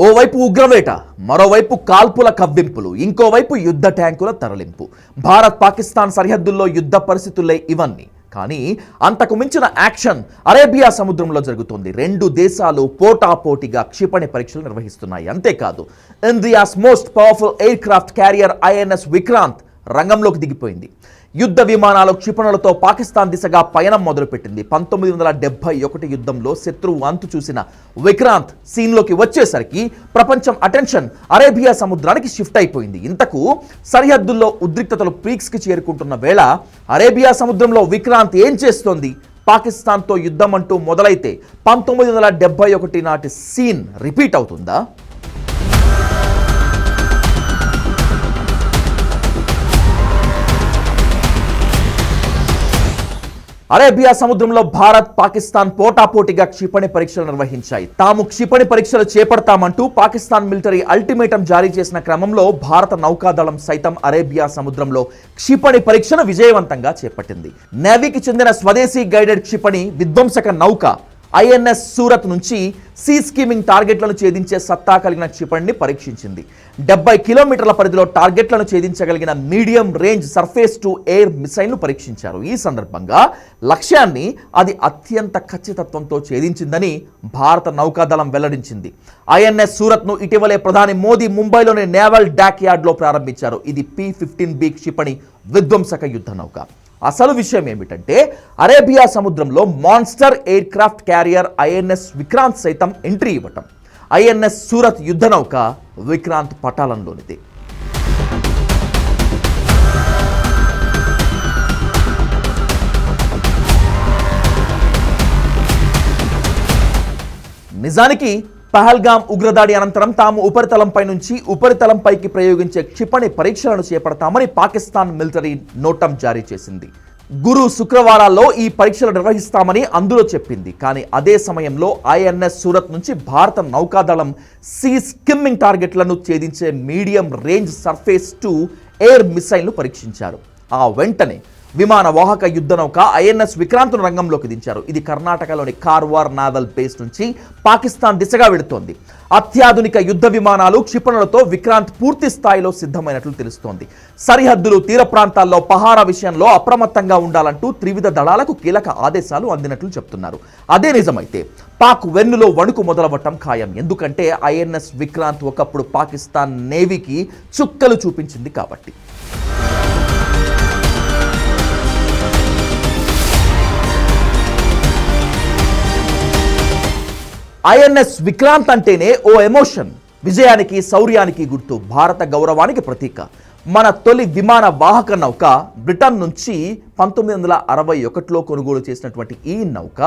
ఓవైపు ఉగ్రవేట, మరోవైపు కాల్పుల కవ్వింపులు, ఇంకోవైపు యుద్ధ ట్యాంకుల తరలింపు. భారత్ పాకిస్తాన్ సరిహద్దుల్లో యుద్ధ పరిస్థితులే ఇవన్నీ. కానీ అంతకు మించిన యాక్షన్ అరేబియా సముద్రంలో జరుగుతుంది. రెండు దేశాలు పోటాపోటీగా క్షిపణి పరీక్షలు నిర్వహిస్తున్నాయి. అంతేకాదు, India's most powerful air craft carrier INS Vikrant రంగంలోకి దిగిపోయింది. యుద్ధ విమానాలు క్షిపణులతో పాకిస్తాన్ దిశగా పయనం మొదలుపెట్టింది. 1971 యుద్ధంలో శత్రువు అంతు చూసిన విక్రాంత్ సీన్లోకి వచ్చేసరికి ప్రపంచం అటెన్షన్ అరేబియా సముద్రానికి షిఫ్ట్ అయిపోయింది. ఇంతకు సరిహద్దుల్లో ఉద్రిక్తతలు పీక్స్కి చేరుకుంటున్న వేళ అరేబియా సముద్రంలో విక్రాంత్ ఏం చేస్తోంది? పాకిస్తాన్తో యుద్ధం అంటూ మొదలైతే 1971 నాటి సీన్ రిపీట్ అవుతుందా? అరేబియా సముద్రంలో భారత్ పాకిస్తాన్ పోటాపోటీగా క్షిపణి పరీక్షలు నిర్వహించాయి. తాము క్షిపణి పరీక్షలు చేపడతామంటూ పాకిస్తాన్ మిలిటరీ అల్టిమేటం జారీ చేసిన క్రమంలో భారత నౌకాదళం సైతం అరేబియా సముద్రంలో క్షిపణి పరీక్షను విజయవంతంగా చేపట్టింది. నేవీకి చెందిన స్వదేశీ గైడెడ్ క్షిపణి విధ్వంసక నౌక ఐఎన్ఎస్ సూరత్ నుంచి సీ స్కీమింగ్ టార్గెట్లను ఛేదించే సత్తా కలిగిన క్షిపణిని పరీక్షించింది. 70 కిలోమీటర్ల పరిధిలో టార్గెట్లను ఛేదించగలిగిన medium range surface to air మిసైల్ను పరీక్షించారు. ఈ సందర్భంగా లక్ష్యాన్ని అది అత్యంత ఖచ్చితత్వంతో ఛేదించిందని భారత నౌకాదళం వెల్లడించింది. ఐఎన్ఎస్ సూరత్ను ఇటీవలే ప్రధాని మోదీ ముంబైలోని నేవల్ డాక్ యార్డ్లో ప్రారంభించారు. ఇది P-15B క్షిపణి విధ్వంసక యుద్ధ నౌక. అసలు విషయం ఏమిటంటే, అరేబియా సముద్రంలో monster air craft carrier INS Vikrant సైతం ఎంట్రీ ఇవ్వటం. ఐఎన్ఎస్ సూరత్ యుద్ధ నౌక విక్రాంత్ పటాలంలోనిది. నిజానికి పహల్గాం ఉగ్రదాడి అనంతరం తాము ఉపరితలంపై నుంచి ఉపరితలంపైకి ప్రయోగించే క్షిపణి పరీక్షలను చేపడతామని పాకిస్తాన్ మిలిటరీ నోటం జారీ చేసింది. గురు శుక్రవారాల్లో ఈ పరీక్షలు నిర్వహిస్తామని అందులో చెప్పింది. కానీ అదే సమయంలో ఐఎన్ఎస్ సూరత్ నుంచి భారత నౌకాదళం సీ స్కిమ్మింగ్ టార్గెట్లను ఛేదించే medium range surface to air మిసైల్ను పరీక్షించారు. ఆ వెంటనే విమాన వాహక యుద్ధ నౌక ఐఎన్ఎస్ విక్రాంత్ను రంగంలోకి దించారు. ఇది కర్ణాటకలోని కార్వార్ నావల్ బేస్ నుంచి పాకిస్తాన్ దిశగా వెళుతోంది. అత్యాధునిక యుద్ధ విమానాలు క్షిపణులతో విక్రాంత్ పూర్తి స్థాయిలో సిద్ధమైనట్లు తెలుస్తోంది. సరిహద్దులు తీర ప్రాంతాల్లో పహారా విషయంలో అప్రమత్తంగా ఉండాలంటూ త్రివిధ దళాలకు కీలక ఆదేశాలు అందినట్లు చెప్తున్నారు. అదే నిజమైతే పాక్ వెన్నులో వణుకు మొదలవ్వటం ఖాయం. ఎందుకంటే ఐఎన్ఎస్ విక్రాంత్ ఒకప్పుడు పాకిస్తాన్ నేవీకి చుక్కలు చూపించింది కాబట్టి. ఐఎన్ఎస్ విక్రాంత్ అంటేనే ఓ ఎమోషన్. విజయానికి, శౌర్యానికి గుర్తు, భారత గౌరవానికి ప్రతీక. మన తొలి విమాన వాహక నౌక బ్రిటన్ నుంచి 1961లో కొనుగోలు చేసినటువంటి ఈ నౌక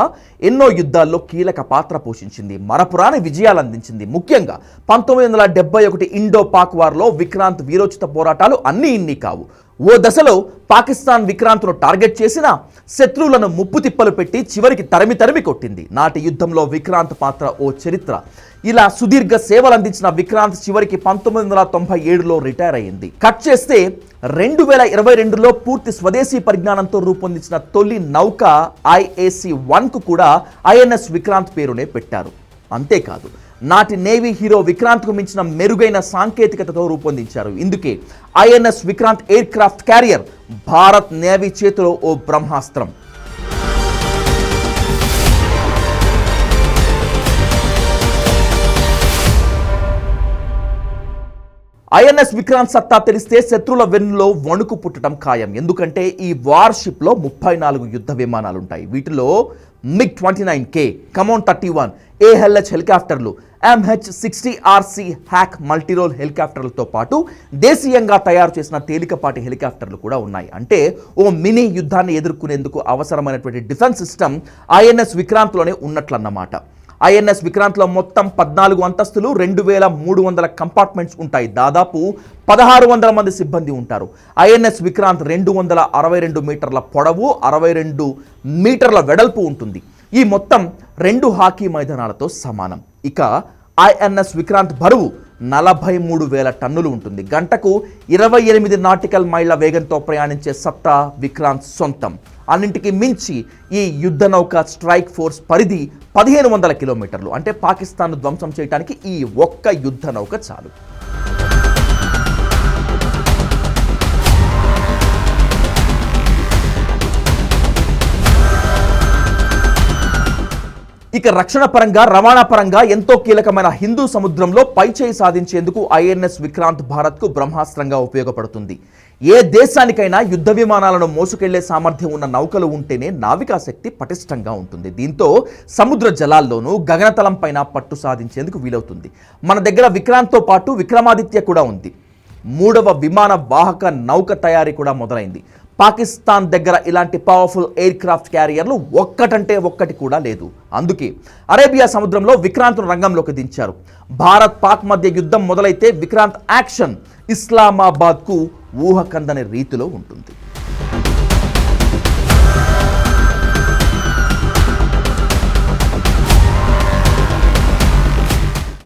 ఎన్నో యుద్ధాల్లో కీలక పాత్ర పోషించింది. మరపురాని విజయాలు అందించింది. ముఖ్యంగా 1971 ఇండో పాక్ వార్లో విక్రాంత్ వీరోచిత పోరాటాలు అన్నీ ఇన్ని కావు. ఓ దశలో పాకిస్తాన్ విక్రాంత్ను టార్గెట్ చేసినా శత్రువులను ముప్పు తిప్పలు పెట్టి చివరికి తరిమి కొట్టింది. నాటి యుద్ధంలో విక్రాంత్ పాత్ర ఓ చరిత్ర. ఇలా సుదీర్ఘ సేవలు అందించిన విక్రాంత్ చివరికి 1997లో రిటైర్ అయ్యింది. కట్ చేస్తే 2022లో పూర్తి స్వదేశీ పరిజ్ఞానంతో రూపొందించిన తొలి నౌక IAC-1కు కూడా ఐఎన్ఎస్ విక్రాంత్ పేరునే పెట్టారు. అంతేకాదు, నాటి నేవీ హీరో విక్రాంత్కు మించిన మెరుగైన సాంకేతికతతో రూపొందించారు. ఇందుకే INS Vikrant air craft carrier Bharat navy చేతిలో ఓ బ్రహ్మాస్త్రం. ఐఎన్ఎస్ విక్రాంత్ సత్తా తెలిస్తే శత్రువుల వెన్నులో వణుకు పుట్టడం ఖాయం. ఎందుకంటే ఈ వార్షిప్లో 34 యుద్ధ విమానాలుంటాయి. వీటిలో MiG-29K, కమోన్ 31, AHL హెలికాప్టర్లు, MH-60RC హ్యాక్ మల్టీరోల్ హెలికాప్టర్లతో పాటు దేశీయంగా తయారు చేసిన తేలికపాటి హెలికాప్టర్లు కూడా ఉన్నాయి. అంటే ఓ మినీ యుద్ధాన్ని ఎదుర్కొనేందుకు అవసరమైనటువంటి డిఫెన్స్ సిస్టమ్ ఐఎన్ఎస్ విక్రాంత్లోనే ఉన్నట్లన్నమాట. ఐఎన్ఎస్ విక్రాంత్లో మొత్తం 14 అంతస్తులు, 2300 కంపార్ట్మెంట్స్ ఉంటాయి. దాదాపు 1600 మంది సిబ్బంది ఉంటారు. ఐఎన్ఎస్ విక్రాంత్ 262 మీటర్ల పొడవు, 62 మీటర్ల వెడల్పు ఉంటుంది. ఈ మొత్తం 2 హాకీ మైదానాలతో సమానం. ఇక ఐఎన్ఎస్ విక్రాంత్ బరువు 43,000 టన్నులు ఉంటుంది. గంటకు 28 నాటికల్ మైళ్ళ వేగంతో ప్రయాణించే సత్తా విక్రాంత్ సొంతం. అన్నింటికి మించి ఈ యుద్ధ నౌక స్ట్రైక్ ఫోర్స్ పరిధి 1500 కిలోమీటర్లు. అంటే పాకిస్తాన్ను ధ్వంసం చేయడానికి ఈ ఒక్క యుద్ధ నౌక చాలు. ఇక రక్షణ పరంగా, రవాణా పరంగా ఎంతో కీలకమైన హిందూ సముద్రంలో పైచేయి సాధించేందుకు ఐఎన్ఎస్ విక్రాంత్ భారత్కు బ్రహ్మాస్త్రంగా ఉపయోగపడుతుంది. ఏ దేశానికైనా యుద్ధ విమానాలను మోసుకెళ్లే సామర్థ్యం ఉన్న నౌకలు ఉంటేనే నావికాశక్తి పటిష్టంగా ఉంటుంది. దీంతో సముద్ర జలాల్లోనూ గగనతలం పైన పట్టు సాధించేందుకు వీలవుతుంది. మన దగ్గర విక్రాంత్తో పాటు విక్రమాదిత్య కూడా ఉంది. 3వ విమాన వాహక నౌక తయారీ కూడా మొదలైంది. పాకిస్తాన్ దగ్గర ఇలాంటి పవర్ఫుల్ ఎయిర్ క్రాఫ్ట్ క్యారియర్లు ఒక్కటంటే ఒక్కటి కూడా లేదు. అందుకే అరేబియా సముద్రంలో విక్రాంత్ను రంగంలోకి దించారు. భారత్ పాక్ మధ్య యుద్ధం మొదలైతే విక్రాంత్ యాక్షన్ ఇస్లామాబాద్కు ఊహకందని రీతిలో ఉంటుంది.